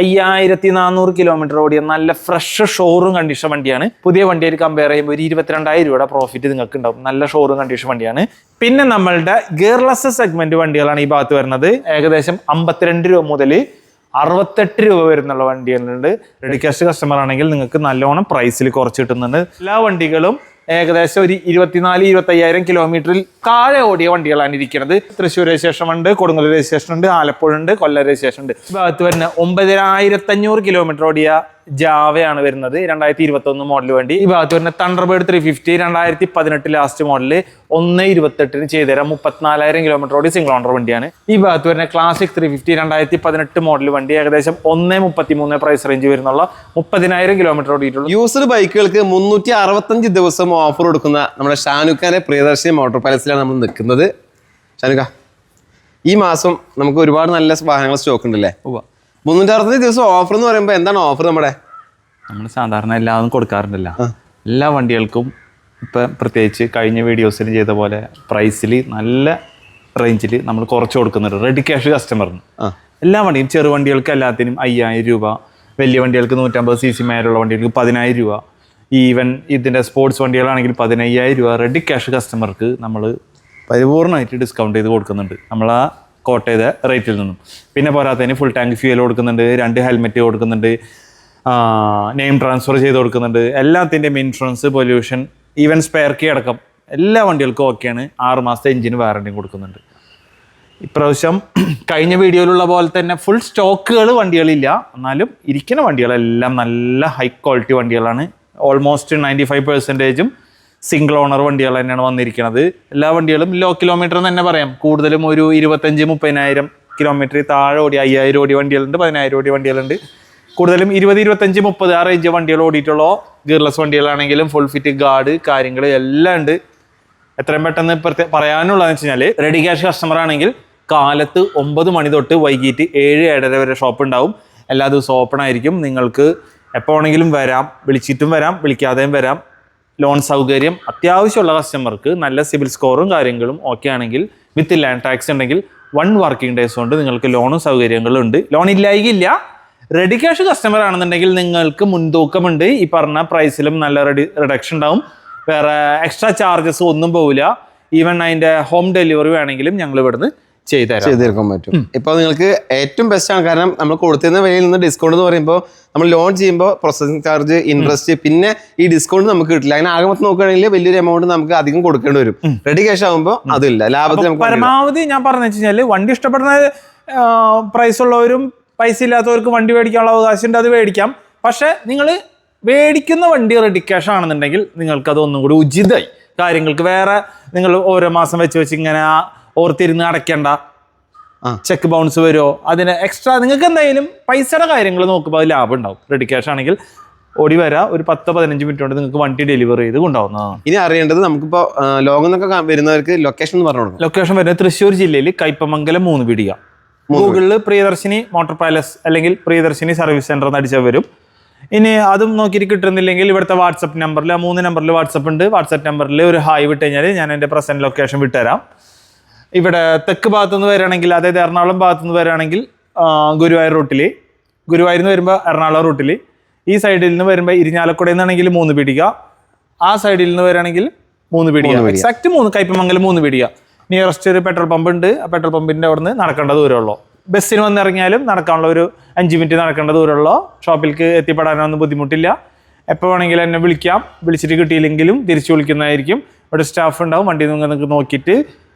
5400 kilometre ഓടിയ നല്ല fresh showroom condition വണ്ടിയാണ്. പുതിയ വണ്ടിയായിട്ട് കമ്പയർ ചെയ്യുമ്പോൾ ഒരു 22,000 രൂപയുടെ പ്രോഫിറ്റ് നിങ്ങൾക്ക് ഉണ്ടാവും. നല്ല ഷോറൂം കണ്ടീഷൻ വണ്ടിയാണ്. പിന്നെ നമ്മളുടെ ഗിയർലെസ് സെഗ്മെന്റ് വണ്ടികളാണ് ഈ ഭാഗത്ത് വരുന്നത്. ഏകദേശം 52 രൂപ മുതൽ 68 രൂപ വരുന്നുള്ള വണ്ടികളുണ്ട്. റെഡി ക്യാഷ് കസ്റ്റമർ ആണെങ്കിൽ നിങ്ങൾക്ക് നല്ലോണം പ്രൈസിൽ കുറച്ച് കിട്ടുന്നുണ്ട്. എല്ലാ വണ്ടികളും ഏകദേശം ഒരു 24-25,000 കിലോമീറ്ററിൽ താഴെ ഓടിയ വണ്ടികളാണ് ഇരിക്കുന്നത്. തൃശ്ശൂർ രജിസ്ട്രേഷൻ ഉണ്ട്, കൊടുങ്ങല്ലൂർ രജിസ്ട്രേഷൻ ഉണ്ട്, ആലപ്പുഴ ഉണ്ട്, കൊല്ലം രജിസ്ട്രേഷൻ ഉണ്ട്. ഈ ഭാഗത്ത് വരുന്ന 9,500 കിലോമീറ്റർ ഓടിയ ജാവയാണ് വരുന്നത്, 2021 മോഡൽ വണ്ടി. ഈ ഭാഗത്ത് വരുന്ന തണ്ടർബേർഡ് 350 2018 ലാസ്റ്റ് മോഡല് 1.28 ചെയ്തുതരാം. 34,000 കിലോമീറ്റർ ഓടി സിംഗിൾ ഓണർ വണ്ടിയാണ്. ഈ ഭാഗത്ത് വരുന്ന ക്ലാസിക് 350 2018 മോഡൽ വണ്ടി ഏകദേശം 1.33 പ്രൈസ് റേഞ്ച് വരുന്നുള്ള 30,000 കിലോമീറ്റർ ഓടിയിട്ടുള്ളൂ. യൂസ്ഡ് ബൈക്കുകൾക്ക് 365 ദിവസം ഓഫർ കൊടുക്കുന്ന നമ്മുടെ ഷാനുഖാന്റെ പ്രിയദർശിനി മോട്ടോർ പാലസിലാണ് നമ്മൾ നിൽക്കുന്നത്. ഷാനുഖ, ഈ മാസം നമുക്ക് ഒരുപാട് നല്ല വാഹനങ്ങൾ സ്റ്റോക്ക് ഉണ്ടല്ലേ? 365 ദിവസം ഓഫർ എന്ന് പറയുമ്പോൾ എന്താണ് ഓഫർ? നമ്മൾ സാധാരണ എല്ലാവരും കൊടുക്കാറുണ്ടല്ലോ, എല്ലാ വണ്ടികൾക്കും ഇപ്പം പ്രത്യേകിച്ച് കഴിഞ്ഞ വീഡിയോസിൽ ചെയ്ത പോലെ പ്രൈസിൽ നല്ല റേഞ്ചിൽ നമ്മൾ കുറച്ച് കൊടുക്കുന്നുണ്ട് റെഡി ക്യാഷ് കസ്റ്റമറിന്. എല്ലാ വണ്ടിയും ചെറു വണ്ടികൾക്ക് എല്ലാത്തിനും 5,000 രൂപ, വലിയ വണ്ടികൾക്ക് 150 cc മേലുള്ള വണ്ടികൾക്ക് 10,000 രൂപ, ഈവൻ ഇതിൻ്റെ സ്പോർട്സ് വണ്ടികളാണെങ്കിൽ 15,000 രൂപ റെഡി ക്യാഷ് കസ്റ്റമർക്ക് നമ്മൾ പരിപൂർണ്ണമായിട്ട് ഡിസ്കൗണ്ട് ചെയ്ത് കൊടുക്കുന്നുണ്ട് നമ്മൾ ആ കോട്ടയത്തെ റേറ്റിൽ നിന്നും. പിന്നെ പോരാത്തതിന് ഫുൾ ടാങ്ക് ഫ്യൂൽ കൊടുക്കുന്നുണ്ട്, 2 ഹെൽമെറ്റ് കൊടുക്കുന്നുണ്ട്, നെയിം ട്രാൻസ്ഫർ ചെയ്ത് കൊടുക്കുന്നുണ്ട്, എല്ലാത്തിൻ്റെയും insurance, pollution, even spare key അടക്കം എല്ലാ വണ്ടികൾക്കും ഓക്കെയാണ്. 6 മാസത്തെ എഞ്ചിന് വാറണ്ടിയും കൊടുക്കുന്നുണ്ട്. ഇപ്രാവശ്യം കഴിഞ്ഞ വീഡിയോയിലുള്ള പോലെ തന്നെ ഫുൾ സ്റ്റോക്കുകൾ വണ്ടികളില്ല, എന്നാലും ഇരിക്കുന്ന വണ്ടികളെല്ലാം നല്ല ഹൈ ക്വാളിറ്റി വണ്ടികളാണ്. ഓൾമോസ്റ്റ് 95% സിംഗിൾ ഓണർ വണ്ടികൾ തന്നെയാണ് വന്നിരിക്കുന്നത്. എല്ലാ വണ്ടികളും ലോ കിലോമീറ്റർ എന്ന് തന്നെ പറയാം. കൂടുതലും ഒരു 25-30,000 കിലോമീറ്റർ താഴെ ഓടി 5,000 ഓടി വണ്ടികളുണ്ട്, 10,000 ഓടി വണ്ടികളുണ്ട്. കൂടുതലും 20-25-30 ആ റേഞ്ച് വണ്ടികൾ ഓടിയിട്ടുള്ളൂ. ഗിയർലെസ് വണ്ടികളാണെങ്കിലും ഫുൾ ഫിറ്റ് ഗാർഡ് കാര്യങ്ങൾ എല്ലാം ഉണ്ട്. എത്രയും പെട്ടെന്ന് പറയാനുള്ളതെന്ന് വെച്ച് കഴിഞ്ഞാൽ റെഡി ക്യാഷ് കസ്റ്റമർ ആണെങ്കിൽ കാലത്ത് 9 മണി തൊട്ട് വൈകിട്ട് 7-7:30 വരെ ഷോപ്പ് ഉണ്ടാവും. എല്ലാ ദിവസവും ഓപ്പൺ ആയിരിക്കും. നിങ്ങൾക്ക് എപ്പോൾ വേണമെങ്കിലും വരാം, വിളിച്ചിട്ടും വരാം, വിളിക്കാതെയും വരാം. ലോൺ സൗകര്യം അത്യാവശ്യമുള്ള കസ്റ്റമർക്ക് നല്ല സിബിൽ സ്കോറും കാര്യങ്ങളും ഓക്കെ ആണെങ്കിൽ വിത്ത് ലാൻഡ് ടാക്സ് ഉണ്ടെങ്കിൽ 1 വർക്കിംഗ് ഡേയ്സ് കൊണ്ട് നിങ്ങൾക്ക് ലോണും സൗകര്യങ്ങളും ഉണ്ട്. ലോൺ ഇല്ലായില്ല. റെഡി ക്യാഷ് കസ്റ്റമർ ആണെന്നുണ്ടെങ്കിൽ നിങ്ങൾക്ക് മുൻതൂക്കമുണ്ട്. ഈ പറഞ്ഞ പ്രൈസിലും നല്ല റിഡക്ഷൻ ഉണ്ടാവും. വേറെ എക്സ്ട്രാ ചാർജസ് ഒന്നും പോവില്ല. ഈവൻ അതിൻ്റെ ഹോം ഡെലിവറി വേണമെങ്കിലും ഞങ്ങൾ ഇവിടുന്ന് ചെയ്തെടുക്കാൻ പറ്റും. ഇപ്പോൾ നിങ്ങൾക്ക് ഏറ്റവും ബെസ്റ്റ് ആണ്. കാരണം നമ്മൾ കൊടുത്തിരുന്ന വിലയിൽ നിന്ന് ഡിസ്കൗണ്ട് എന്ന് പറയുമ്പോൾ നമ്മൾ ലോൺ ചെയ്യുമ്പോൾ പ്രോസസിംഗ് ചാർജ്, ഇൻട്രസ്റ്റ്, പിന്നെ ഈ ഡിസ്കൗണ്ട് നമുക്ക് കിട്ടില്ല. അങ്ങനെ ആകെ മൊത്തം നോക്കുകയാണെങ്കിൽ വലിയൊരു എമൗണ്ട് നമുക്ക് അധികം കൊടുക്കേണ്ടി വരും. റെഡി ക്യാഷ് ആകുമ്പോൾ അതില്ല. ലാഭത്തിൽ പരമാവധി ഞാൻ പറഞ്ഞു വെച്ചാൽ വണ്ടി ഇഷ്ടപ്പെടുന്ന പ്രൈസ് ഉള്ളവരും പൈസ ഇല്ലാത്തവർക്ക് വണ്ടി മേടിക്കാനുള്ള അവകാശമുണ്ട്, അത് മേടിക്കാം. പക്ഷെ നിങ്ങൾ മേടിക്കുന്ന വണ്ടി റെഡി ക്യാഷ് ആണെന്നുണ്ടെങ്കിൽ നിങ്ങൾക്ക് അത് ഒന്നും കൂടി ഉചിതമായി കാര്യങ്ങൾക്ക്. വേറെ നിങ്ങൾ ഓരോ മാസം വെച്ച് ഇങ്ങനെ ഓർത്തിരുന്ന് അടയ്ക്കേണ്ട, ചെക്ക് ബൗൺസ് വരുമോ, അതിന് എക്സ്ട്രാ നിങ്ങൾക്ക് എന്തായാലും പൈസയുടെ കാര്യങ്ങൾ നോക്കുമ്പോൾ അത് ലാഭം ഉണ്ടാവും. റെഡി ക്യാഷ് ആണെങ്കിൽ ഓടി വരാം, ഒരു 10-15 മിനിറ്റ് കൊണ്ട് നിങ്ങൾക്ക് വണ്ടി ഡെലിവറി ചെയ്ത് കൊണ്ടുപോകുന്നതാണ്. ഇനി അറിയേണ്ടത് നമുക്കിപ്പോൾ ലോകം എന്നൊക്കെ വരുന്നവർക്ക് ലൊക്കേഷൻ എന്ന് പറഞ്ഞു കൊടുക്കും. ലൊക്കേഷൻ വരുന്നത് തൃശ്ശൂർ ജില്ലയിൽ കയ്പമംഗലം 3 പീടിക. ഗൂഗിളിൽ പ്രിയദർശിനി മോട്ടോർ പാലസ് അല്ലെങ്കിൽ പ്രിയദർശിനി സർവീസ് സെന്റർ എന്ന് അടിച്ചാൽ വരും. ഇനി അതും നോക്കിയിട്ട് കിട്ടുന്നില്ലെങ്കിൽ ഇവിടുത്തെ വാട്സപ്പ് നമ്പറിൽ 3 നമ്പറിൽ വാട്സപ്പ് ഉണ്ട്. വാട്സപ്പ് നമ്പറിൽ ഒരു ഹായ് വിട്ട് കഴിഞ്ഞാൽ ഞാൻ എൻ്റെ പ്രസന്റ് ലൊക്കേഷൻ വിട്ടുതരാം. ഇവിടെ തെക്ക് ഭാഗത്തുനിന്ന് വരികയാണെങ്കിൽ, അതായത് എറണാകുളം ഭാഗത്തുനിന്ന് വരികയാണെങ്കിൽ ഗുരുവായൂർ റൂട്ടിൽ, ഗുരുവായൂരിൽ നിന്ന് വരുമ്പോൾ എറണാകുളം റൂട്ടിൽ, ഈ സൈഡിൽ നിന്ന് വരുമ്പോൾ ഇരിഞ്ഞാലക്കുടയിൽ നിന്നാണെങ്കിൽ 3 പീടിക, ആ സൈഡിൽ നിന്ന് വരികയാണെങ്കിൽ 3 പീടിക, എക്സാക്ട് 3 കയ്പമംഗലം 3 പീടിക. നിയറസ്റ്റ് ഒരു പെട്രോൾ പമ്പ് ഉണ്ട്. ആ പെട്രോൾ പമ്പിൻ്റെ അവിടെ നിന്ന് നടക്കേണ്ട ദൂരമുള്ളൂ. ബസ്സിന് വന്നിറങ്ങിയാലും നടക്കാനുള്ള ഒരു 5 മിനിറ്റ് നടക്കേണ്ട ദൂരമുള്ളൂ. ഷോപ്പിലേക്ക് എത്തിപ്പെടാനൊന്നും ബുദ്ധിമുട്ടില്ല. എപ്പോൾ വേണമെങ്കിലും എന്നെ വിളിക്കാം. വിളിച്ചിട്ട് കിട്ടിയില്ലെങ്കിലും തിരിച്ചു വിളിക്കുന്നതായിരിക്കും. ഇവിടെ സ്റ്റാഫ് ഉണ്ടാവും. വണ്ടി നിങ്ങൾക്ക് നോക്കിയിട്ട്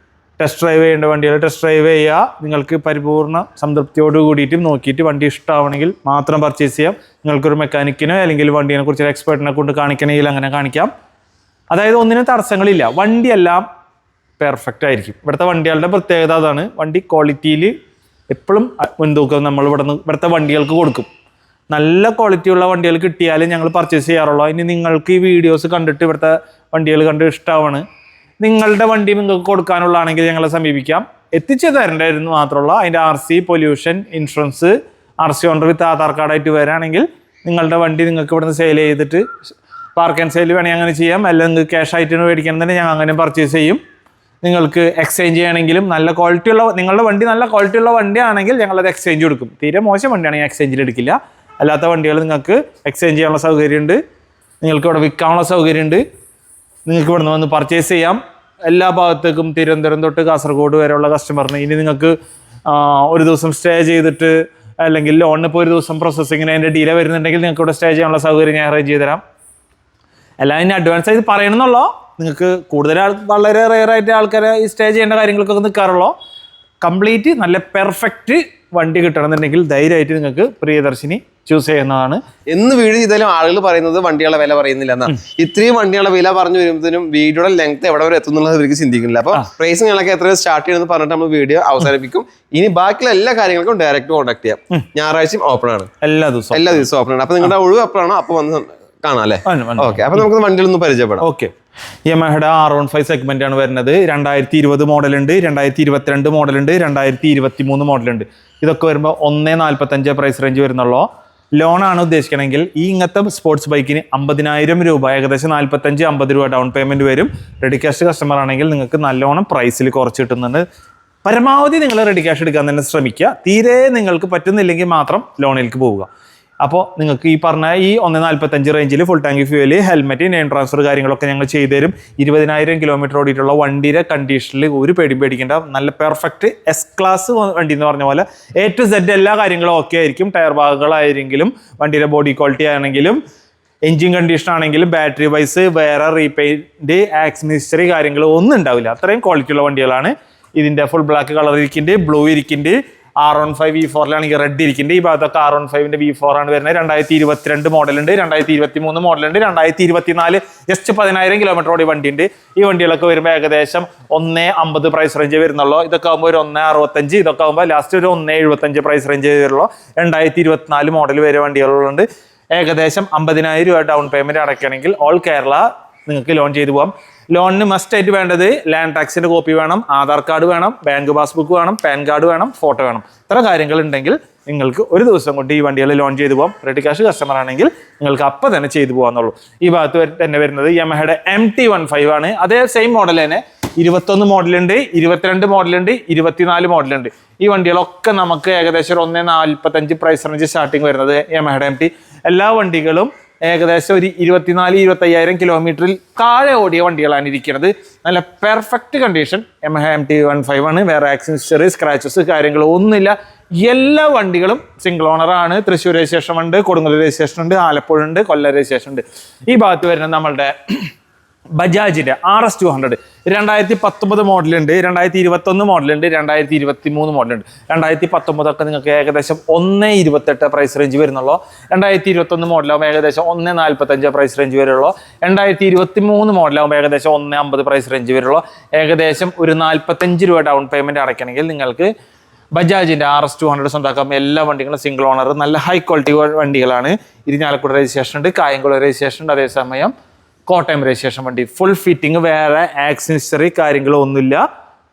ടെസ്റ്റ് ഡ്രൈവ് ചെയ്യേണ്ട വണ്ടികൾ ടെസ്റ്റ് ഡ്രൈവ് ചെയ്യുക. നിങ്ങൾക്ക് പരിപൂർണ്ണ സംതൃപ്തിയോട് കൂടിയിട്ടും നോക്കിയിട്ട് വണ്ടി ഇഷ്ടമാവണമെങ്കിൽ മാത്രം പർച്ചേസ് ചെയ്യാം. നിങ്ങൾക്കൊരു മെക്കാനിക്കിനോ അല്ലെങ്കിൽ വണ്ടീനെ കുറിച്ച് എക്സ്പേർട്ടിനെ കൊണ്ട് കാണിക്കണമെങ്കിൽ അങ്ങനെ കാണിക്കാം. അതായത് ഒന്നിനും തടസ്സങ്ങളില്ല. വണ്ടിയെല്ലാം പെർഫെക്റ്റ് ആയിരിക്കും. ഇവിടുത്തെ വണ്ടികളുടെ പ്രത്യേകത അതാണ്. വണ്ടി ക്വാളിറ്റിയിൽ എപ്പോഴും മുൻതൂക്കം നമ്മൾ ഇവിടുത്തെ വണ്ടികൾക്ക് കൊടുക്കും. നല്ല ക്വാളിറ്റിയുള്ള വണ്ടികൾ കിട്ടിയാലും ഞങ്ങൾ പർച്ചേസ് ചെയ്യാറുള്ളൂ. ഇനി നിങ്ങൾക്ക് ഈ വീഡിയോസ് കണ്ടിട്ട് ഇവിടുത്തെ വണ്ടികൾ കണ്ട് ഇഷ്ടമാണ്, നിങ്ങളുടെ വണ്ടി നിങ്ങൾക്ക് കൊടുക്കാനുള്ളതാണെങ്കിൽ ഞങ്ങളെ സമീപിക്കാം. എത്തിച്ചു തരേണ്ടായിരുന്നു മാത്രമല്ല, അതിൻ്റെ RC, pollution, insurance, RC owner with Aadhaar കാർഡായിട്ട് വരികയാണെങ്കിൽ നിങ്ങളുടെ വണ്ടി നിങ്ങൾക്ക് ഇവിടുന്ന് സെയിൽ ചെയ്തിട്ട് പാർക്ക് ആൻഡ് സെയിൽ വേണമെങ്കിൽ അങ്ങനെ ചെയ്യാം. അല്ലെങ്കിൽ നിങ്ങൾക്ക് ക്യാഷ് ആയിട്ട് മേടിക്കണമെന്നുണ്ടെങ്കിൽ ഞങ്ങൾ അങ്ങനെ പർച്ചേസ് ചെയ്യും. നിങ്ങൾക്ക് എക്സ്ചേഞ്ച് ചെയ്യണമെങ്കിലും നല്ല ക്വാളിറ്റിയുള്ള നിങ്ങളുടെ വണ്ടി നല്ല ക്വാളിറ്റിയുള്ള വണ്ടിയാണെങ്കിൽ ഞങ്ങളത് എക്സ്ചേഞ്ച് കൊടുക്കും. തീരെ മോശം വണ്ടിയാണെങ്കിൽ എക്സ്ചേഞ്ചിൽ എടുക്കില്ല. അല്ലാത്ത വണ്ടികൾ നിങ്ങൾക്ക് എക്സ്ചേഞ്ച് ചെയ്യാനുള്ള സൗകര്യമുണ്ട്, നിങ്ങൾക്ക് ഇവിടെ വിൽക്കാനുള്ള സൗകര്യമുണ്ട്, നിങ്ങൾക്ക് ഇവിടെ നിന്ന് വന്ന് പർച്ചേസ് ചെയ്യാം. എല്ലാ ഭാഗത്തേക്കും തിരുവനന്തപുരം തൊട്ട് കാസർഗോഡ് വരെയുള്ള കസ്റ്റമറിന് ഇനി നിങ്ങൾക്ക് ഒരു ദിവസം സ്റ്റേ ചെയ്തിട്ട് അല്ലെങ്കിൽ ലോണിന് ഇപ്പോൾ ഒരു ദിവസം പ്രോസസ്സിങ്ങിന് അതിൻ്റെ ഡിലേ വരുന്നുണ്ടെങ്കിൽ നിങ്ങൾക്ക് ഇവിടെ സ്റ്റേ ചെയ്യാനുള്ള സൗകര്യം ഞാൻ അറേഞ്ച് ചെയ്ത് തരാം. എല്ലാം ഇനി അഡ്വാൻസ് ആയിട്ട് പറയണമെന്നുള്ളൂ. നിങ്ങൾക്ക് കൂടുതൽ വളരെ റെയറായിട്ട് ആൾക്കാരെ ഈ സ്റ്റേ ചെയ്യേണ്ട കാര്യങ്ങൾക്കൊക്കെ നിൽക്കാറുള്ളൂ. കംപ്ലീറ്റ് നല്ല പെർഫെക്റ്റ് വണ്ടി കിട്ടണമെന്നുണ്ടെങ്കിൽ ധൈര്യമായിട്ട് നിങ്ങൾക്ക് പ്രിയദർശിനി ചൂസ് ചെയ്യുന്നതാണ്. എന്ന് വീഡിയോ ചെയ്താലും ആളുകൾ പറയുന്നത് വണ്ടികളുടെ വില പറയുന്നില്ല എന്നാ. ഇത്രയും വണ്ടികളുടെ വില പറഞ്ഞു വരുമ്പോഴത്തേനും വീഡിയോയുടെ ലെങ്ത് എവിടെ വരെ എത്തുന്നുള്ളത് ഇവർക്ക് ചിന്തിക്കുന്നില്ല. അപ്പൊ പ്രൈസ് ഞങ്ങൾക്ക് എത്ര സ്റ്റാർട്ട് ചെയ്യുമെന്ന് പറഞ്ഞിട്ട് നമ്മൾ വീഡിയോ അവസാനിപ്പിക്കും. ഇനി ബാക്കിയുള്ള എല്ലാ കാര്യങ്ങൾക്കും ഡയറക്റ്റ് കോൺടാക്ട് ചെയ്യാം. ഞായറാഴ്ചയും ഓപ്പൺ ആണ്, എല്ലാ ദിവസവും ഓപ്പൺ ആണ്. അപ്പൊ നിങ്ങളുടെ ഒഴിവ് എപ്പോഴാണോ അപ്പൊ വന്ന് കാണാം അല്ലേ? ഓക്കെ, അപ്പൊ നമുക്ക് വണ്ടികളൊന്ന് പരിചയപ്പെടാം. ഓക്കെ, യമഹയുടെ R15 സെഗ്മെന്റ് ആണ് വരുന്നത്. 2020 മോഡലുണ്ട്, 2022 മോഡലുണ്ട്, 2023 മോഡലുണ്ട്. ഇതൊക്കെ വരുമ്പോൾ 1.45 പ്രൈസ് റേഞ്ച് വരുന്നുള്ളൂ. ലോണാണ് ഉദ്ദേശിക്കണമെങ്കിൽ ഈ ഇങ്ങനത്തെ സ്പോർട്സ് ബൈക്കിന് 50,000 രൂപ, ഏകദേശം 45-50 രൂപ ഡൗൺ പേയ്മെന്റ് വരും. റെഡി ക്യാഷ് കസ്റ്റമർ ആണെങ്കിൽ നിങ്ങൾക്ക് നല്ലോണം പ്രൈസിൽ കുറച്ച് കിട്ടുന്നുണ്ട്. പരമാവധി നിങ്ങൾ റെഡി ക്യാഷ് എടുക്കാൻ തന്നെ ശ്രമിക്കുക. തീരെ നിങ്ങൾക്ക് പറ്റുന്നില്ലെങ്കിൽ മാത്രം ലോണിലേക്ക് പോവുക. അപ്പോൾ നിങ്ങൾക്ക് ഈ പറഞ്ഞ ഈ 1.45 റേഞ്ചിൽ full tank fuel, helmet, name transfer കാര്യങ്ങളൊക്കെ ഞങ്ങൾ ചെയ്തു തരും. 20,000 കിലോമീറ്റർ ഓടിയിട്ടുള്ള വണ്ടിയുടെ കണ്ടീഷനിൽ ഒരു പേടിയും പേടിക്കേണ്ട നല്ല പെർഫെക്റ്റ് എസ് ക്ലാസ് വണ്ടി എന്ന് പറഞ്ഞ പോലെ A to Z എല്ലാ കാര്യങ്ങളും ഓക്കെ ആയിരിക്കും. ടയർ ഭാഗങ്ങളായെങ്കിലും വണ്ടിയുടെ ബോഡി ക്വാളിറ്റി ആണെങ്കിലും എൻജിൻ കണ്ടീഷൻ ആണെങ്കിലും ബാറ്ററി വൈസ് വേറെ റീപെയിൻറ്റ് ആക്സിമിസ്റ്ററി കാര്യങ്ങൾ ഒന്നും ഉണ്ടാവില്ല. അത്രയും ക്വാളിറ്റി ഉള്ള വണ്ടികളാണ്. ഇതിൻ്റെ ഫുൾ ബ്ലാക്ക് കളർ ഇരിക്കുന്നുണ്ട്, ബ്ലൂ ഇരിക്കുന്നുണ്ട്. R15 V4ലാണെങ്കിൽ റെഡ് ഇരിക്കുന്നുണ്ട്. ഈ ഭാഗത്തൊക്കെ R15 V4 ആണ് വരുന്നത്. 2022 മോഡലുണ്ട്, 2023 മോഡലുണ്ട്, 2024 ജസ്റ്റ് 10,000 കിലോമീറ്റർ ഓടി വണ്ടിയുണ്ട്. ഈ വണ്ടികളൊക്കെ വരുമ്പോൾ ഏകദേശം 1.50 പ്രൈസ് റേഞ്ച് വരുന്നുള്ളൂ. ഇതൊക്കെ ആകുമ്പോൾ ഒരു 1.65, ഇതൊക്കെ ആകുമ്പോൾ ലാസ്റ്റ് ഒരു 1.75 പ്രൈസ് റേഞ്ച് വരുള്ളൂ. 2024 മോഡൽ വരെ വണ്ടികളുണ്ട്. ഏകദേശം 50,000 രൂപ ഡൗൺ പേയ്മെന്റ് അടയ്ക്കണമെങ്കിൽ ഓൾ കേരള നിങ്ങൾക്ക് ലോൺ ചെയ്തു പോകാം. ലോണിന് മസ്റ്റ് ആയിട്ട് വേണ്ടത് ലാൻഡ് ടാക്സിന്റെ കോപ്പി വേണം, ആധാർ കാർഡ് വേണം, ബാങ്ക് പാസ്ബുക്ക് വേണം, പാൻ കാർഡ് വേണം, ഫോട്ടോ വേണം. ഇത്ര കാര്യങ്ങൾ ഉണ്ടെങ്കിൽ നിങ്ങൾക്ക് ഒരു ദിവസം കൊണ്ട് ഈ വണ്ടികൾ ലോൺ ചെയ്തു പോകാം. റെഡി ക്യാഷ് കസ്റ്റമർ ആണെങ്കിൽ നിങ്ങൾക്ക് അപ്പം തന്നെ ചെയ്തു പോകാന്നുള്ളൂ. ഈ ഭാഗത്ത് തന്നെ വരുന്നത് യമഹയുടെ MT15 ആണ്. അതേ സെയിം മോഡൽ തന്നെ 21 മോഡലുണ്ട്, 22 മോഡലുണ്ട്, 24 മോഡലുണ്ട്. ഈ വണ്ടികളൊക്കെ നമുക്ക് ഏകദേശം 1.45 പ്രൈസ് റേഞ്ച് സ്റ്റാർട്ടിങ് വരുന്നത് യമഹയുടെ MT. എല്ലാ വണ്ടികളും ഏകദേശം ഒരു 24-25,000 കിലോമീറ്ററിൽ താഴെ ഓടിയ വണ്ടികളാണ് ഇരിക്കുന്നത്. നല്ല പെർഫെക്റ്റ് കണ്ടീഷൻ യമഹ MT15 ആണ്. വേറെ ആക്സിഡൻസ്, സ്ക്രാച്ചസ് കാര്യങ്ങൾ ഒന്നുമില്ല. എല്ലാ വണ്ടികളും സിംഗിൾ ഓണറാണ്. തൃശ്ശൂർ രജിസ്ട്രേഷൻ ഉണ്ട്, കൊടുങ്ങല്ലൂർ രജിസ്ട്രേഷൻ ഉണ്ട്, ആലപ്പുഴ ഉണ്ട്, കൊല്ലം രജിസ്ട്രേഷൻ ഉണ്ട്. ഈ ഭാഗത്ത് വരുന്നത് നമ്മളുടെ ബജാജിന്റെ RS200 2019 മോഡലുണ്ട്, 2021 മോഡലുണ്ട്, 2023 മോഡലുണ്ട്. 2019 ഒക്കെ നിങ്ങൾക്ക് ഏകദേശം 1.28 പ്രൈസ് റേഞ്ച് വരുന്നുള്ളൂ. 2021 മോഡലാകുമ്പോൾ ഏകദേശം 1.45 പ്രൈസ് റേഞ്ച് വരുള്ളൂ. 2023 മോഡലാകുമ്പോൾ ഏകദേശം 1.50 പ്രൈസ് റേഞ്ച് വരുള്ളൂ. ഏകദേശം ഒരു 45 രൂപ ഡൗൺ പേയ്മെന്റ് അടയ്ക്കണമെങ്കിൽ നിങ്ങൾക്ക് ബജാജിന്റെ RS200 സ്വന്തമാക്കാം. എല്ലാ വണ്ടികളും സിംഗിൾ ഓണർ, നല്ല ഹൈ ക്വാളിറ്റി വണ്ടികളാണ്. ഇരിഞ്ഞാലക്കുട രജിസ്ട്രേഷൻ ഉണ്ട്, കായംകുളം രജിസ്ട്രേഷൻ ഉണ്ട്, അതേസമയം കോട്ടയം രജിസ്ട്രേഷൻ വണ്ടി. ഫുൾ ഫിറ്റിംഗ്, വേറെ ആക്സസറി കാര്യങ്ങളൊന്നുമില്ല.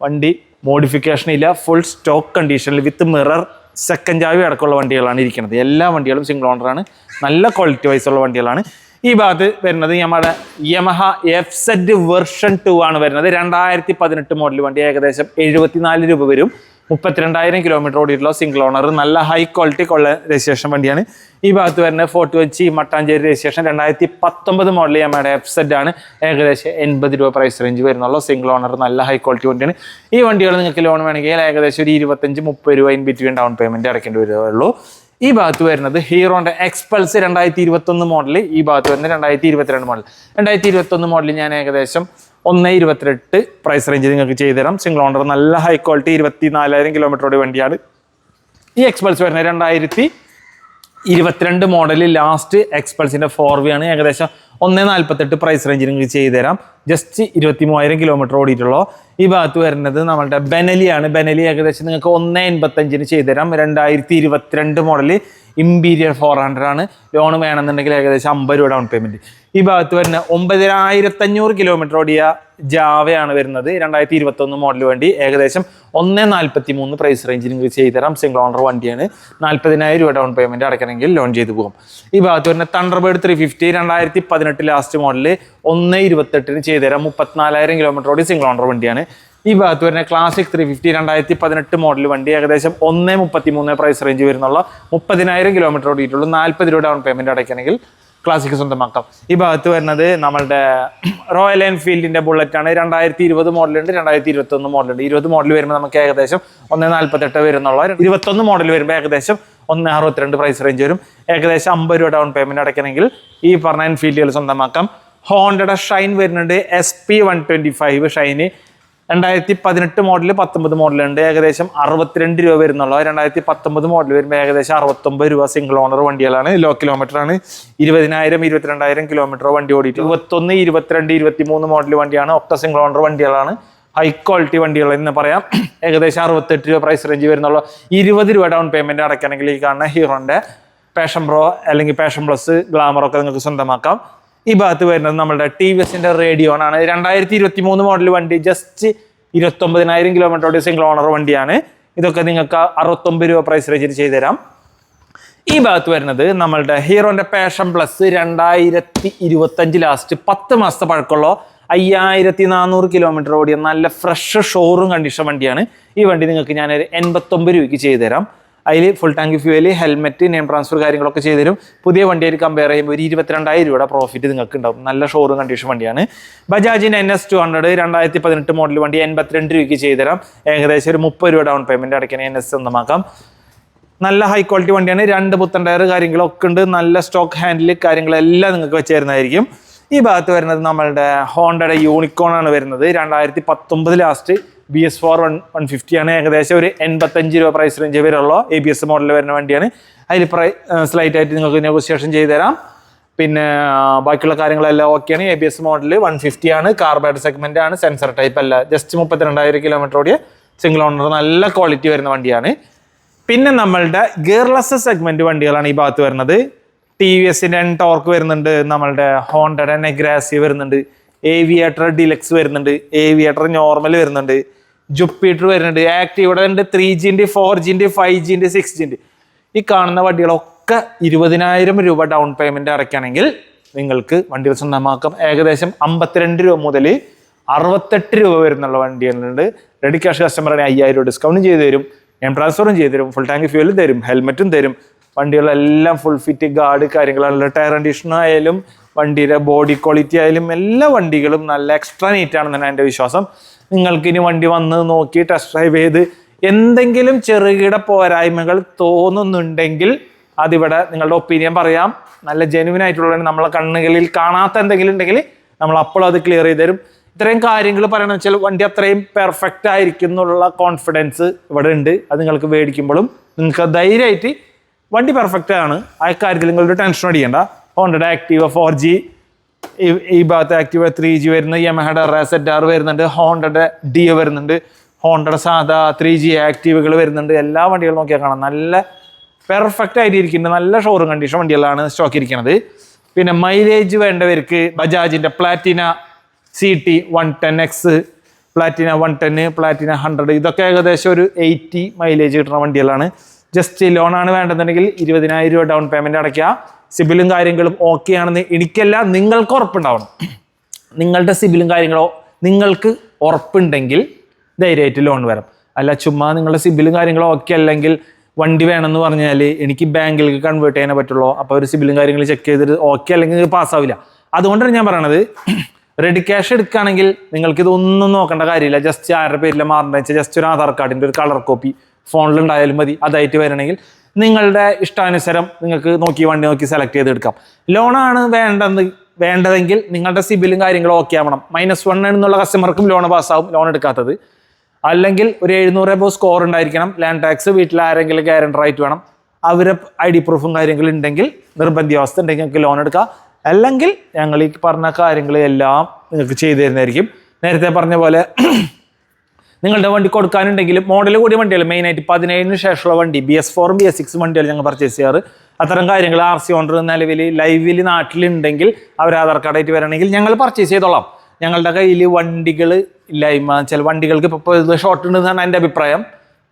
വണ്ടി മോഡിഫിക്കേഷൻ ഇല്ല, ഫുൾ സ്റ്റോക്ക് കണ്ടീഷനിൽ വിത്ത് മിറർ, സെക്കൻഡ് ചാവി അടക്കമുള്ള വണ്ടികളാണ് ഇരിക്കുന്നത്. എല്ലാ വണ്ടികളും സിംഗിൾ ഓണറാണ്, നല്ല ക്വാളിറ്റി വൈസ് ഉള്ള വണ്ടികളാണ്. ഈ ഭാഗത്ത് വരുന്നത് നമ്മുടെ യമഹ FZ വേർഷൻ 2 ആണ് വരുന്നത്. 2018 മോഡൽ വണ്ടി, ഏകദേശം 74 രൂപ വരും. 32,000 കിലോമീറ്റർ ഓടിയിട്ടുള്ള സിംഗിൾ ഓണർ, നല്ല ഹൈ ക്വാളിറ്റി കൊള്ള രജിസ്ട്രേഷൻ വണ്ടിയാണ്. ഈ ഭാഗത്ത് വരുന്ന ഫോർട്ട് കൊച്ചി മട്ടാഞ്ചേരി രജിസ്ട്രേഷൻ 2019 മോഡൽ യമഹയുടെ FZ ആണ്. ഏകദേശം 80 രൂപ പ്രൈസ് റേഞ്ച് വരുന്നുള്ള സിംഗിൾ ഓണർ, നല്ല ഹൈ ക്വാളിറ്റി വണ്ടിയാണ്. ഈ വണ്ടികൾ നിങ്ങൾക്ക് ലോൺ വേണമെങ്കിൽ ഏകദേശം ഒരു 25-30 രൂപ ഇൻ ബിറ്റ്വീൻ ഡൗൺ പേയ്മെന്റ് അടയ്ക്കേണ്ടി വരുള്ളൂ. ഈ ഭാഗത്ത് വരുന്നത് ഹീറോന്റെ എക്സ്പൾസ് 2021 മോഡൽ. ഈ ഭാഗത്ത് വരുന്നത് 2022 മോഡൽ. 2021 മോഡൽ ഞാൻ ഏകദേശം 1.28 പ്രൈസ് റേഞ്ച് നിങ്ങൾക്ക് ചെയ്തുതരാം. സിംഗിൾ ഓണർ, നല്ല ഹൈ ക്വാളിറ്റി 24,000 കിലോമീറ്റർ ഓടി വണ്ടിയാണ്. ഈ എക്സ്പൾസ് വരുന്നത് 2022 മോഡൽ ലാസ്റ്റ് എക്സ്പൾസിന്റെ 4V ആണ്. ഏകദേശം 1.48 പ്രൈസ് റേഞ്ചിൽ നിങ്ങൾക്ക് ചെയ്തുതരാം. ജസ്റ്റ് 23,000 കിലോമീറ്റർ ഓടിയിട്ടുള്ളൂ. ഈ ഭാഗത്ത് വരുന്നത് നമ്മളുടെ ബെനലിയാണ്. ബെനലി ഏകദേശം നിങ്ങൾക്ക് 1.85 ചെയ്തുതരാം. 2022 മോഡൽ ഇമ്പീരിയർ 400 ആണ്. ലോൺ വേണമെന്നുണ്ടെങ്കിൽ ഏകദേശം 50 രൂപ ഡൗൺ പേയ്മെന്റ്. ഈ ഭാഗത്ത് വരുന്ന 9,500 കിലോമീറ്റർ ഓടിയ ജാവയാണ് വരുന്നത്. 2021 മോഡൽ വണ്ടി, ഏകദേശം 1.43 പ്രൈസ് റേഞ്ചിൽ നിങ്ങൾക്ക് ചെയ്തുതരാം. സിംഗിൾ ഓണർ വണ്ടിയാണ്. 40,000 രൂപ ഡൗൺ പേയ്മെന്റ് അടയ്ക്കണമെങ്കിൽ ലോൺ ചെയ്ത് പോകും. ഈ ഭാഗത്ത് വരുന്ന തണ്ടർബേർഡ് 350 2018 ലാസ്റ്റ് മോഡല് 1.28 ചെയ്തുതരാം. 34,000 കിലോമീറ്റർ ഓടി സിംഗിൾ ഓണർ വണ്ടിയാണ്. ഈ ഭാഗത്ത് വരുന്ന ക്ലാസിക് 350 2018 മോഡൽ വണ്ടി ഏകദേശം 1.33 പ്രൈസ് റേഞ്ച് വരുന്നുള്ള 30,000 കിലോമീറ്റർ ഓടിയിട്ടുള്ളൂ. 40 രൂപ ഡൗൺ പേയ്മെന്റ് അടയ്ക്കണമെങ്കിൽ ക്ലാസിക് സ്വന്തമാക്കാം. ഈ ഭാഗത്ത് വരുന്നത് നമ്മളുടെ റോയൽ എൻഫീൽഡിന്റെ ബുള്ളറ്റ് ആണ്. 2020 മോഡലുണ്ട്, 2021 മോഡലുണ്ട്. 20 മോഡൽ വരുമ്പോൾ നമുക്ക് ഏകദേശം 1.48 വരുന്നുള്ള, 21 മോഡൽ വരുമ്പോൾ ഏകദേശം 1.62 പ്രൈസ് റേഞ്ച് വരും. ഏകദേശം 50 രൂപ ഡൗൺ പേയ്മെന്റ് അടയ്ക്കണമെങ്കിൽ ഈ പറഞ്ഞ എൻഫീൽഡുകൾ സ്വന്തമാക്കാം. ഹോണ്ടയുടെ ഷൈൻ വരുന്നുണ്ട്, SP125 ഷൈന് 2018 മോഡല് 19 മോഡലുണ്ട്. ഏകദേശം 62 രൂപ വരുന്നുള്ള. 2019 മോഡൽ വരുമ്പോൾ ഏകദേശം 69 രൂപ. സിംഗിൾ ഓണർ വണ്ടികളാണ്, ലോ കിലോമീറ്റർ ആണ്. 20,000 22,000 കിലോമീറ്റർ വണ്ടി ഓടിയിട്ട് 21, 22, 23 മോഡൽ വണ്ടിയാണ്. ഒക്ട സിംഗിൾ ഓണർ വണ്ടികളാണ്, ഹൈ ക്വാളിറ്റി വണ്ടികൾ എന്ന് പറയാം. ഏകദേശം 68 രൂപ പ്രൈസ് റേഞ്ച് വരുന്നുള്ള. 20 രൂപ ഡൗൺ പേയ്മെന്റ് അടയ്ക്കണമെങ്കിൽ ഈ കാണുന്ന ഹീറോന്റെ പാഷൻ പ്രോ അല്ലെങ്കിൽ പാഷൻ പ്ലസ് ഗ്ലാമർ ഒക്കെ നിങ്ങൾക്ക് സ്വന്തമാക്കാം. ഈ ഭാഗത്ത് വരുന്നത് നമ്മുടെ TVSന്റെ റേഡിയോൺ ആണ്. 2023 മോഡൽ വണ്ടി, ജസ്റ്റ് 29,000 കിലോമീറ്റർ സിംഗിൾ ഓണർ വണ്ടിയാണ്. ഇതൊക്കെ നിങ്ങൾക്ക് 69 രൂപ പ്രൈസ് റേഞ്ചിൽ ചെയ്തുതരാം. ഈ ഭാഗത്ത് വരുന്നത് നമ്മളുടെ ഹീറോന്റെ പാഷൻ പ്ലസ് 2025 ലാസ്റ്റ് 10 മാസത്തെ പഴക്കമുള്ള 5,400 കിലോമീറ്റർ ഓടിയ നല്ല ഫ്രഷ് ഷോറൂം കണ്ടീഷൻ വണ്ടിയാണ്. ഈ വണ്ടി നിങ്ങൾക്ക് ഞാനൊരു 89 രൂപയ്ക്ക് ചെയ്തു തരാം. അതിൽ full tank fuel, helmet, name transfer കാര്യങ്ങളൊക്കെ ചെയ്തു തരും. പുതിയ വണ്ടിയായിട്ട് കമ്പയർ ചെയ്യുമ്പോൾ ഒരു 22,000 രൂപയുടെ പ്രോഫിറ്റ് നിങ്ങൾക്ക് ഉണ്ടാവും. നല്ല ഷോറൂം കണ്ടീഷൻ വണ്ടിയാണ്. ബജാജിന്റെ NS200 2018 മോഡൽ വണ്ടി 82 രൂപയ്ക്ക് ചെയ്തു തരാം. ഏകദേശം ഒരു 30 രൂപ ഡൗൺ പേയ്മെന്റ് അടയ്ക്കാൻ NS സ്വന്തമാക്കാം. നല്ല ഹൈ ക്വാളിറ്റി വണ്ടിയാണ്. 2 പുത്തൻ ടയർ കാര്യങ്ങളൊക്കെ ഉണ്ട്. നല്ല സ്റ്റോക്ക് ഹാൻഡിൽ കാര്യങ്ങളെല്ലാം നിങ്ങൾക്ക് വെച്ച് തരുന്നതായിരിക്കും. ഈ ഭാഗത്ത് വരുന്നത് നമ്മളുടെ ഹോണ്ടയുടെ യൂണിക്കോൺ ആണ് വരുന്നത്. 2019 ലാസ്റ്റ് BS4 150 ആണ്. ഏകദേശം ഒരു 85 രൂപ പ്രൈസ് റേഞ്ച് വരുള്ളൂ. ABS മോഡലിൽ വരുന്ന വണ്ടിയാണ്. അതിൽ സ്ലൈറ്റ് ആയിട്ട് നിങ്ങൾക്ക് നെഗോസിയേഷൻ ചെയ്തു തരാം. പിന്നെ ബാക്കിയുള്ള കാര്യങ്ങളെല്ലാം ഓക്കെയാണ്. ABS മോഡൽ 150 ആണ്. കാർബൈഡ് സെഗ്മെന്റ് ആണ്, സെൻസർ ടൈപ്പ് അല്ല. ജസ്റ്റ് 32,000 കിലോമീറ്റർ ഓടിയ സിംഗിൾ ഓണർ നല്ല ക്വാളിറ്റി വരുന്ന വണ്ടിയാണ്. പിന്നെ നമ്മളുടെ ഗിയർലെസ് സെഗ്മെന്റ് വണ്ടികളാണ് ഈ ഭാഗത്ത് വരുന്നത്. TVSന്റെ ടോർക്ക് വരുന്നുണ്ട്, നമ്മളുടെ ഹോണ്ടയുടെ നെഗ്രാസി വരുന്നുണ്ട്, ഏവിയേറ്റർ ഡിലക്സ് വരുന്നുണ്ട്, ഏവിയേറ്റർ നോർമൽ വരുന്നുണ്ട്, ജുപ്പിറ്റർ വരുന്നുണ്ട്, ആക്റ്റീവയുടെ ഉണ്ട് 3G, 4G, 5G, 6G. ഈ കാണുന്ന വണ്ടികളൊക്കെ 20,000 രൂപ ഡൗൺ പേയ്മെന്റ് അടയ്ക്കുകയാണെങ്കിൽ നിങ്ങൾക്ക് വണ്ടികൾ സ്വന്തമാക്കാം. ഏകദേശം 52 രൂപ മുതൽ 68 രൂപ വരുന്നുള്ള വണ്ടികളുണ്ട്. റെഡി ക്യാഷ് കസ്റ്റമറിന് 5,000 രൂപ ഡിസ്കൗണ്ട് ചെയ്ത് തരും, എം ട്രാൻസ്ഫറും ചെയ്ത് തരും, ഫുൾ ടാങ്ക് ഫ്യൂവലും തരും, ഹെൽമെറ്റും തരും. വണ്ടികളെല്ലാം ഫുൾ ഫിറ്റ് ഗാർഡ് കാര്യങ്ങളല്ല. ടയർ കണ്ടീഷൻ ആയാലും വണ്ടിയുടെ ബോഡി ക്വാളിറ്റി ആയാലും എല്ലാ വണ്ടികളും നല്ല എക്സ്ട്രാ നീറ്റ് ആണെന്നാണ് എൻ്റെ വിശ്വാസം. നിങ്ങൾക്ക് ഇനി വണ്ടി വന്ന് നോക്കി ടെസ്റ്റ് ഡ്രൈവ് ചെയ്ത് എന്തെങ്കിലും ചെറുകിട പോരായ്മകൾ തോന്നുന്നുണ്ടെങ്കിൽ അതിവിടെ നിങ്ങളുടെ ഒപ്പീനിയൻ പറയാം. നല്ല ജെനുവിൻ ആയിട്ടുള്ള നമ്മളെ കണ്ണുകളിൽ കാണാത്ത എന്തെങ്കിലും ഉണ്ടെങ്കിൽ നമ്മൾ അപ്പോൾ അത് ക്ലിയർ ചെയ്ത് തരും. ഇത്രയും കാര്യങ്ങൾ പറയണമെന്ന് വെച്ചാൽ വണ്ടി അത്രയും പെർഫെക്റ്റ് ആയിരിക്കും എന്നുള്ള കോൺഫിഡൻസ് ഇവിടെ ഉണ്ട്. അത് നിങ്ങൾക്ക് മേടിക്കുമ്പോഴും നിങ്ങൾക്ക് ധൈര്യമായിട്ട് വണ്ടി പെർഫെക്റ്റ് ആണ്, ആ കാര്യത്തിൽ നിങ്ങളൊരു ടെൻഷൻ അടിക്കേണ്ട. ഹോണ്ടയുടെ ആക്റ്റീവ 4G, ഈ ഭാഗത്ത് ആക്റ്റീവ 3G വരുന്നത്, യമഹയുടെ ZR വരുന്നുണ്ട്, ഹോണ്ടയുടെ ഡിയോ വരുന്നുണ്ട്, ഹോണ്ടയുടെ സാധാ 3G ആക്റ്റീവുകൾ വരുന്നുണ്ട്. എല്ലാ വണ്ടികളും നോക്കിയാൽ കാണാം നല്ല പെർഫെക്റ്റ് ആയിട്ട് ഇരിക്കുന്നുണ്ട്. നല്ല ഷോറൂം കണ്ടീഷൻ വണ്ടികളാണ് സ്റ്റോക്ക് ഇരിക്കുന്നത്. പിന്നെ മൈലേജ് വേണ്ടവർക്ക് ബജാജിന്റെ പ്ലാറ്റിന CT 110X, പ്ലാറ്റിന 110, പ്ലാറ്റിന 100 ഇതൊക്കെ ഏകദേശം ഒരു 80 മൈലേജ് കിട്ടുന്ന വണ്ടികളാണ്. ജസ്റ്റ് ലോണാണ് വേണ്ടതെന്നുണ്ടെങ്കിൽ 20,000 രൂപ ഡൗൺ പേയ്മെന്റ് അടയ്ക്കുക. സിബിലും കാര്യങ്ങളും ഓക്കെ ആണെന്ന് എനിക്കല്ല, നിങ്ങൾക്ക് ഉറപ്പുണ്ടാവണം. നിങ്ങളുടെ സിബിലും കാര്യങ്ങളോ നിങ്ങൾക്ക് ഉറപ്പുണ്ടെങ്കിൽ ധൈര്യമായിട്ട് ലോൺ വരാം. അല്ല ചുമ്മാ നിങ്ങളുടെ സിബിലും കാര്യങ്ങളോ ഓക്കെ അല്ലെങ്കിൽ വണ്ടി വേണമെന്ന് പറഞ്ഞാൽ എനിക്ക് ബാങ്കിലേക്ക് കൺവേർട്ട് ചെയ്യാനേ പറ്റുള്ളൂ. അപ്പോൾ ഒരു സിബിലും കാര്യങ്ങൾ ചെക്ക് ചെയ്തിട്ട് ഓക്കെ അല്ലെങ്കിൽ പാസ്സാവില്ല. അതുകൊണ്ടാണ് ഞാൻ പറയണത്, റെഡി ക്യാഷ് എടുക്കുകയാണെങ്കിൽ നിങ്ങൾക്ക് ഇതൊന്നും നോക്കേണ്ട കാര്യമില്ല. ജസ്റ്റ് ആരുടെ പേരിൽ മാറേണ്ട വെച്ചാൽ ജസ്റ്റ് ഒരു ആധാർ കാർഡിൻ്റെ ഒരു കളർ കോപ്പി ഫോണിലുണ്ടായാലും മതി. അതായിട്ട് വരണമെങ്കിൽ നിങ്ങളുടെ ഇഷ്ടാനുസരം നിങ്ങൾക്ക് നോക്കി വണ്ടി നോക്കി സെലക്ട് ചെയ്തെടുക്കാം. ലോണാണ് വേണ്ടതെങ്കിൽ നിങ്ങളുടെ സിബിലും കാര്യങ്ങളും ഓക്കെ ആവണം. -1 എന്നുള്ള കസ്റ്റമർക്കും ലോൺ പാസ്സാവും, ലോൺ എടുക്കാത്തത്. അല്ലെങ്കിൽ ഒരു 700 എബോ സ്കോർ ഉണ്ടായിരിക്കണം. ലാൻഡ് ടാക്സ് വീട്ടിൽ ആരെങ്കിലും ഗ്യാരണ്ടർ ആയിട്ട് വേണം. അവരെ ID പ്രൂഫും കാര്യങ്ങളും ഉണ്ടെങ്കിൽ നിർബന്ധിയാവസ്ഥ ഉണ്ടെങ്കിൽ നിങ്ങൾക്ക് ലോൺ എടുക്കാം. അല്ലെങ്കിൽ ഞങ്ങൾ ഈ പറഞ്ഞ കാര്യങ്ങളെല്ലാം നിങ്ങൾക്ക് ചെയ്തു തരുന്നതായിരിക്കും. നേരത്തെ പറഞ്ഞ പോലെ നിങ്ങളുടെ വണ്ടി കൊടുക്കാനുണ്ടെങ്കിൽ മോഡൽ കൂടിയ വണ്ടികൾ മെയിനായിട്ട് 17 ശേഷമുള്ള വണ്ടി BS4 BS6 വണ്ടികൾ ഞങ്ങൾ പർച്ചേസ് ചെയ്യാറ്. അത്തരം കാര്യങ്ങൾ RC ഓണർ നിലവിൽ ലൈവിൽ നാട്ടിലുണ്ടെങ്കിൽ അവർ ആധാർ കാർഡായിട്ട് വരണമെങ്കിൽ ഞങ്ങൾ പർച്ചേസ് ചെയ്തോളാം. ഞങ്ങളുടെ കയ്യിൽ വണ്ടികൾ ഇല്ലായ്മ, ചില വണ്ടികൾക്ക് ഇപ്പോൾ ഷോർട്ട് ഉണ്ടെന്നാണ് എൻ്റെ അഭിപ്രായം.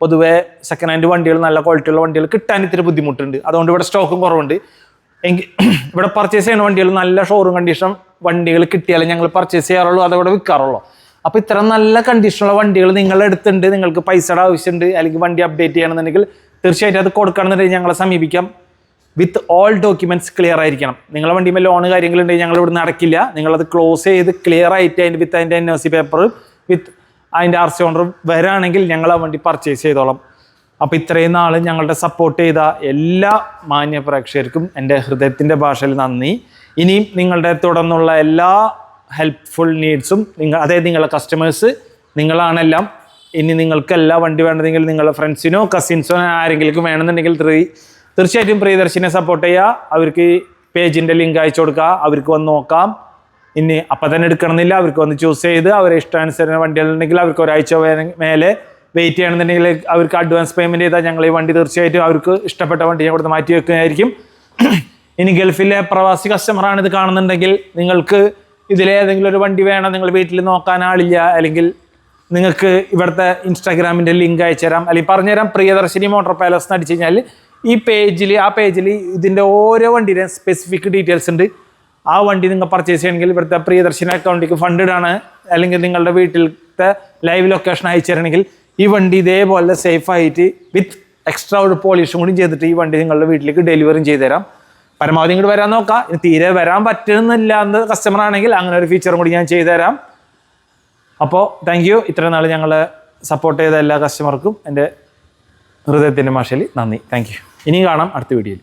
പൊതുവേ സെക്കൻഡ് ഹാൻഡ് വണ്ടികൾ നല്ല ക്വാളിറ്റിയുള്ള വണ്ടികൾ കിട്ടാൻ ഇത്തിരി ബുദ്ധിമുട്ടുണ്ട്. അതുകൊണ്ട് ഇവിടെ സ്റ്റോക്കും കുറവുണ്ട്. ഇവിടെ പർച്ചേസ് ചെയ്യുന്ന വണ്ടികൾ നല്ല ഷോറൂം കണ്ടീഷൻ വണ്ടികൾ കിട്ടിയാലേ ഞങ്ങൾ പർച്ചേസ് ചെയ്യാറുള്ളൂ, അതവിടെ വിൽക്കാറുള്ളൂ. അപ്പോൾ ഇത്ര നല്ല കണ്ടീഷനുള്ള വണ്ടികൾ നിങ്ങളുടെ അടുത്തുണ്ട്, നിങ്ങൾക്ക് പൈസയുടെ ആവശ്യമുണ്ട്, അല്ലെങ്കിൽ വണ്ടി അപ്ഡേറ്റ് ചെയ്യണമെന്നുണ്ടെങ്കിൽ തീർച്ചയായിട്ടും അത് കൊടുക്കണമെന്നുണ്ടെങ്കിൽ ഞങ്ങളെ സമീപിക്കാം. വിത്ത് ഓൾ ഡോക്യുമെന്റ്സ് ക്ലിയർ ആയിരിക്കണം. നിങ്ങളുടെ വണ്ടിയിൽ ലോൺ കാര്യങ്ങളുണ്ടെങ്കിൽ ഞങ്ങൾ ഇവിടെ നടക്കില്ല. നിങ്ങളത് ക്ലോസ് ചെയ്ത് ക്ലിയർ ആയിട്ട് അതിൻ്റെ NOC പേപ്പർ വിത്ത് അതിൻ്റെ RC ഓണർ വരാണെങ്കിൽ ഞങ്ങൾ ആ വണ്ടി പർച്ചേസ് ചെയ്തോളാം. അപ്പോൾ ഇത്രയും നാൾ ഞങ്ങളുടെ സപ്പോർട്ട് ചെയ്ത എല്ലാ മാന്യ പ്രേക്ഷകർക്കും എൻ്റെ ഹൃദയത്തിൻ്റെ ഭാഷയിൽ നന്ദി. ഇനിയും നിങ്ങളുടെ തുടർന്നുള്ള എല്ലാ ഹെൽപ്ഫുൾ നീഡ്സും അതായത് നിങ്ങളുടെ കസ്റ്റമേഴ്സ് നിങ്ങളാണെല്ലാം. ഇനി നിങ്ങൾക്ക് എല്ലാ വണ്ടി വേണ്ടതെങ്കിൽ നിങ്ങളുടെ ഫ്രണ്ട്സിനോ കസിൻസോ ആരെങ്കിലും വേണമെന്നുണ്ടെങ്കിൽ തീർച്ചയായിട്ടും പ്രിയദർശിനെ സപ്പോർട്ട് ചെയ്യുക. അവർക്ക് പേജിൻ്റെ ലിങ്ക് അയച്ചു കൊടുക്കുക, അവർക്ക് വന്ന് നോക്കാം. ഇനി അപ്പം തന്നെ എടുക്കണമെന്നില്ല, അവർക്ക് വന്ന് ചൂസ് ചെയ്ത് അവരെ ഇഷ്ടാനുസരണം വണ്ടികളുണ്ടെങ്കിൽ അവർക്ക് ഒരാഴ്ച മേലെ വെയിറ്റ് ചെയ്യണമെന്നുണ്ടെങ്കിൽ അവർക്ക് അഡ്വാൻസ് പേയ്മെൻറ്റ് ചെയ്താൽ ഞങ്ങൾ ഈ വണ്ടി തീർച്ചയായിട്ടും അവർക്ക് ഇഷ്ടപ്പെട്ട വണ്ടി ഞാൻ കൊടുത്ത് മാറ്റി വെക്കുന്നതായിരിക്കും. ഇനി ഗൾഫിലെ പ്രവാസി കസ്റ്റമറാണ് ഇത് കാണുന്നുണ്ടെങ്കിൽ നിങ്ങൾക്ക് ഇതിലേതെങ്കിലും ഒരു വണ്ടി വേണം, നിങ്ങൾ വീട്ടിൽ നോക്കാൻ ആളില്ല, അല്ലെങ്കിൽ നിങ്ങൾക്ക് ഇവിടുത്തെ ഇൻസ്റ്റാഗ്രാമിൻ്റെ ലിങ്ക് അയച്ചു തരാം, അല്ലെങ്കിൽ പറഞ്ഞുതരാം. പ്രിയദർശിനി മോട്ടോർ പാലസ് എന്ന് അടിച്ചു കഴിഞ്ഞാൽ ആ പേജിൽ ഇതിൻ്റെ ഓരോ വണ്ടിയുടെയും സ്പെസിഫിക് ഡീറ്റെയിൽസ് ഉണ്ട്. ആ വണ്ടി നിങ്ങൾ പർച്ചേസ് ചെയ്യണമെങ്കിൽ ഇവിടുത്തെ പ്രിയദർശിനി അക്കൗണ്ടിലേക്ക് ഫണ്ട് ഇടാണ്, അല്ലെങ്കിൽ നിങ്ങളുടെ വീട്ടിലത്തെ ലൈവ് ലൊക്കേഷൻ അയച്ചു തരണമെങ്കിൽ ഈ വണ്ടി ഇതേപോലെ സേഫായിട്ട് വിത്ത് എക്സ്ട്രാ ഒരു പോളിഷും കൂടി ചെയ്തിട്ട് ഈ വണ്ടി നിങ്ങളുടെ വീട്ടിലേക്ക് ഡെലിവറിയും ചെയ്തു തരാം. പരമാവധി ഇങ്ങോട്ട് വരാൻ നോക്കാം. തീരെ വരാൻ പറ്റുന്നില്ല എന്ന് കസ്റ്റമർ ആണെങ്കിൽ അങ്ങനെ ഒരു ഫീച്ചറും കൂടി ഞാൻ ചെയ്തു തരാം. അപ്പോൾ താങ്ക് യു. ഇത്രയും നാൾ ഞങ്ങളെ സപ്പോർട്ട് ചെയ്ത എല്ലാ കസ്റ്റമർക്കും എൻ്റെ ഹൃദയത്തിൻ്റെ ഭാഷയിൽ നന്ദി. Thank you. ഇനിയും കാണാം അടുത്ത വീഡിയോയിൽ.